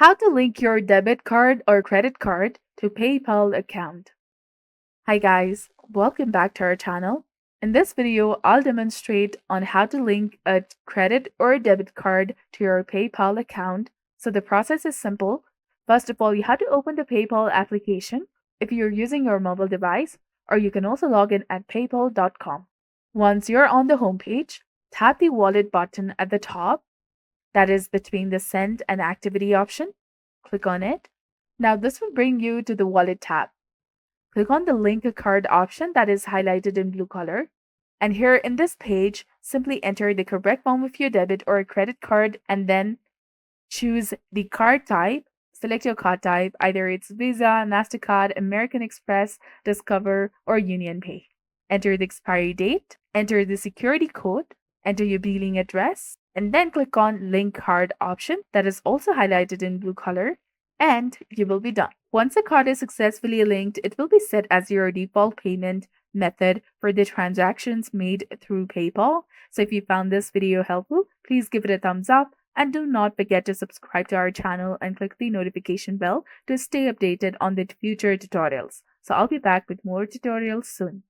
How to link your debit card or credit card to PayPal account. Hi guys, welcome back to our channel. In this video, I'll demonstrate on how to link a credit or debit card to your PayPal account. So the process is simple. First of all, you have to open the PayPal application if you're using your mobile device, or you can also log in at paypal.com. Once you're on the homepage, tap the wallet button at the top, that is between the send and activity option. Click on it. Now this will bring you to the wallet tab. Click on the link a card option that is highlighted in blue color. And here in this page, simply enter the correct one with your debit or credit card and then choose the card type. Select your card type, either it's Visa, MasterCard, American Express, Discover, or Union Pay. Enter the expiry date, enter the security code, enter your billing address, and then click on link card option that is also highlighted in blue color, and you will be done. Once the card is successfully linked, it will be set as your default payment method for the transactions made through PayPal. So if you found this video helpful, please give it a thumbs up and do not forget to subscribe to our channel and click the notification bell to stay updated on the future tutorials. So I'll be back with more tutorials soon.